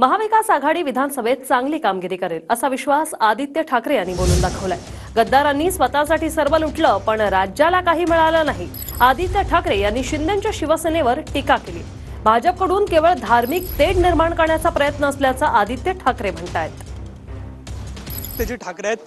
महाविकास आघाडी विधानसभेत चांगली कामगिरी करेल असा विश्वास आदित्य ठाकरे यांनी बोलून दाखवलाय। गद्दारांनी स्वतःसाठी सर्व लुटलं पण राज्याला काही मिळालं नाही। आदित्य ठाकरे यांनी शिंदेच्या शिवसेनेवर टीका केली। भाजपकडून केवळ धार्मिक तेढ निर्माण करण्याचा प्रयत्न असल्याचं आदित्य ठाकरे म्हणतात। ते जे ठाकरे आहेत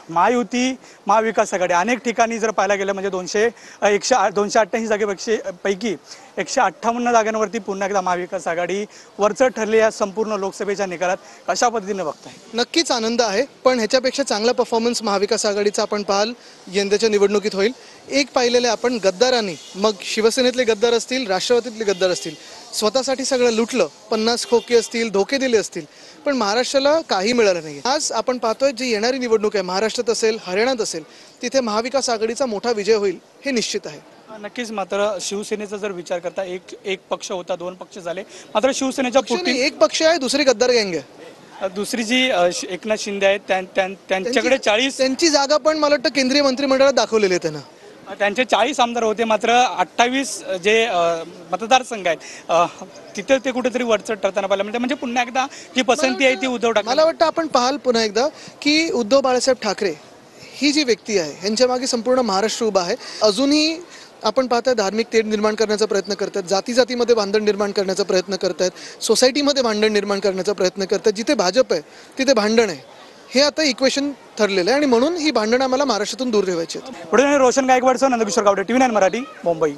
महायुती महाविकास आघाडी अनेक ठिकाणी जर पाहायला गेलं म्हणजे 288 जागेपैकी 158 जागांवरती पुन्हा एकदा महाविकास आघाडी वरचढ ठरली या संपूर्ण लोकसभेच्या निकालात। कशा पद्धतीने बघताय? नक्कीच आनंद आहे, पण ह्याच्यापेक्षा चांगला परफॉर्मन्स महाविकास आघाडीचा आपण पाहाल यंदाच्या निवडणुकीत होईल। एक पाहिलेले आपण गद्दारांनी, मग शिवसेनेतले गद्दार असतील राष्ट्रवादीतले गद्दार असतील, स्वतःसाठी सगळं लुटलं, 50 खोके असतील, धोके दिले असतील, पण महाराष्ट्राला काही मिळालं नाही। आज आपण पाहतोय जी येणारी निवडणूक आहे महाराष्ट्रात असेल हरियाणात असेल तिथे महाविकास आघाडीचा मोठा विजय होईल हे निश्चित आहे। नक्कीच। मात्र शिवसेनेचा जर विचार करता एक पक्ष होता, 2 पक्ष झाले, मात्र शिवसेनेच्या पुढे एक पक्ष आहे, दुसरी गद्दार गँग आहे। दुसरी जी एकनाथ शिंदे आहेत त्यांच्याकडे 40 त्यांची जागा पण मला वाटतं केंद्रीय मंत्रिमंडळात दाखवलेली आहे त्यांना। त्यांचे 40 आमदार होते, मात्र 28 जे मतदारसंघ आहेत तिथे ते कुठेतरी वरचढ ठरताना पाहिलं। म्हणजे पुन्हा एकदा जी पसंती आहे ती उद्धव ठाकरे। मला वाटतं आपण पाहाल पुन्हा एकदा की उद्धव बाळासाहेब ठाकरे ही जी व्यक्ती आहे ह्यांच्या मागे संपूर्ण महाराष्ट्र उभा आहे। अजूनही आपण पाहताय धार्मिक तेढ निर्माण करण्याचा प्रयत्न करतात, जातीजातीमध्ये भांडण निर्माण करण्याचा प्रयत्न करतात, सोसायटीमध्ये भांडण निर्माण करण्याचा प्रयत्न करतात। जिथे भाजप आहे तिथे भांडण आहे, हे आता इक्वेशन ठरलेलं आहे आणि म्हणून ही भांडणं आम्हाला महाराष्ट्रातून दूर ठेवायची आहेत। पुढे रोशन गायकवाड, नंदकिशोर गावडे, TV9 मराठी, मुंबई।